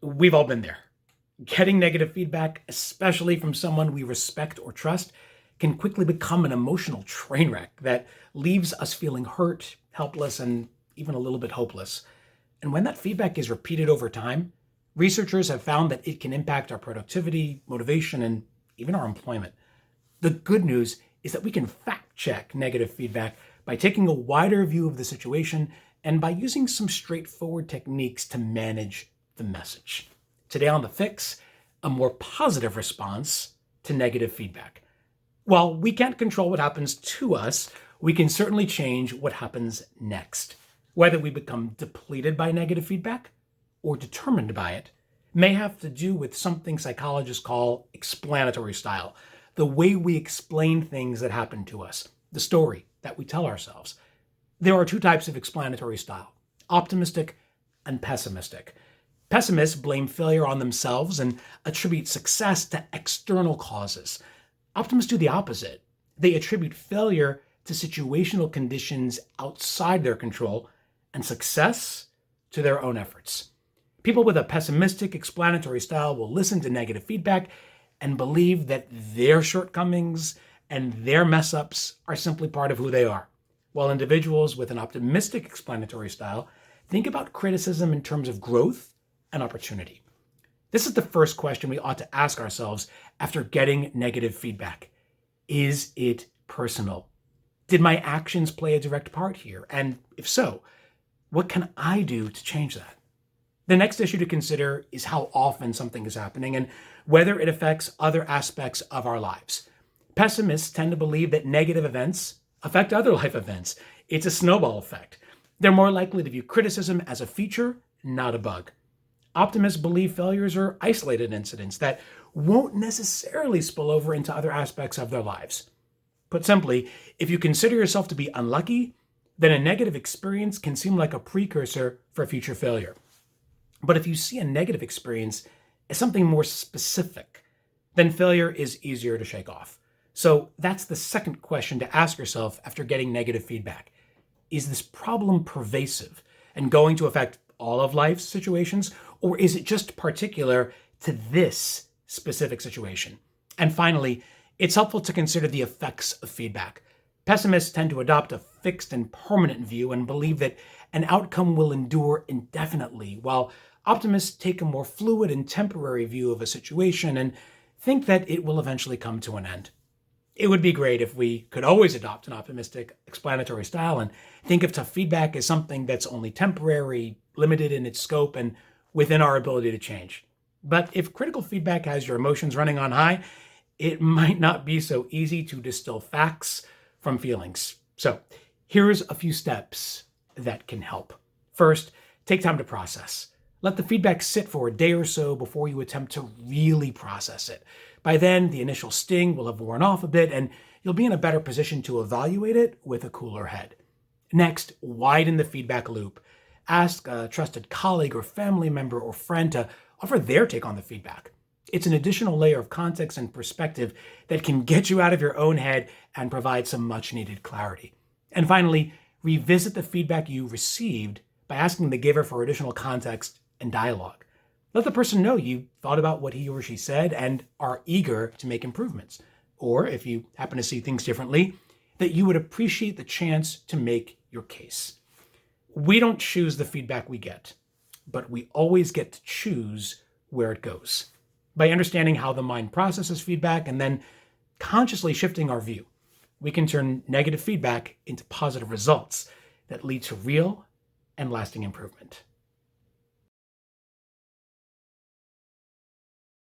We've all been there. Getting negative feedback, especially from someone we respect or trust, can quickly become an emotional train wreck that leaves us feeling hurt, helpless, and even a little bit hopeless. And when that feedback is repeated over time, researchers have found that it can impact our productivity, motivation, and even our employment. The good news is that we can fact check negative feedback by taking a wider view of the situation and by using some straightforward techniques to manage the message. Today on The Fix, a more positive response to negative feedback. While we can't control what happens to us, we can certainly change what happens next. Whether we become depleted by negative feedback or determined by it may have to do with something psychologists call explanatory style, the way we explain things that happen to us, the story that we tell ourselves. There are two types of explanatory style: optimistic and pessimistic. Pessimists blame failure on themselves and attribute success to external causes. Optimists do the opposite. They attribute failure to situational conditions outside their control and success to their own efforts. People with a pessimistic explanatory style will listen to negative feedback and believe that their shortcomings and their mess-ups are simply part of who they are, while individuals with an optimistic explanatory style think about criticism in terms of growth and opportunity. This is the first question we ought to ask ourselves after getting negative feedback. Is it personal? Did my actions play a direct part here? And if so, what can I do to change that? The next issue to consider is how often something is happening and whether it affects other aspects of our lives. Pessimists tend to believe that negative events affect other life events. It's a snowball effect. They're more likely to view criticism as a feature, not a bug. Optimists believe failures are isolated incidents that won't necessarily spill over into other aspects of their lives. Put simply, if you consider yourself to be unlucky, then a negative experience can seem like a precursor for future failure. But if you see a negative experience as something more specific, then failure is easier to shake off. So that's the second question to ask yourself after getting negative feedback. Is this problem pervasive and going to affect all of life's situations, or is it just particular to this specific situation? And finally, it's helpful to consider the effects of feedback. Pessimists tend to adopt a fixed and permanent view and believe that an outcome will endure indefinitely, while optimists take a more fluid and temporary view of a situation and think that it will eventually come to an end. It would be great if we could always adopt an optimistic explanatory style and think of tough feedback as something that's only temporary, limited in its scope, and within our ability to change. But if critical feedback has your emotions running on high, it might not be so easy to distill facts from feelings. So here's a few steps that can help. First, take time to process. Let the feedback sit for a day or so before you attempt to really process it. By then, the initial sting will have worn off a bit and you'll be in a better position to evaluate it with a cooler head. Next, widen the feedback loop. Ask a trusted colleague or family member or friend to offer their take on the feedback. It's an additional layer of context and perspective that can get you out of your own head and provide some much needed clarity. And finally, revisit the feedback you received by asking the giver for additional context and dialogue. Let the person know you thought about what he or she said and are eager to make improvements. Or if you happen to see things differently, that you would appreciate the chance to make your case. We don't choose the feedback we get, but we always get to choose where it goes. By understanding how the mind processes feedback and then consciously shifting our view, we can turn negative feedback into positive results that lead to real and lasting improvement.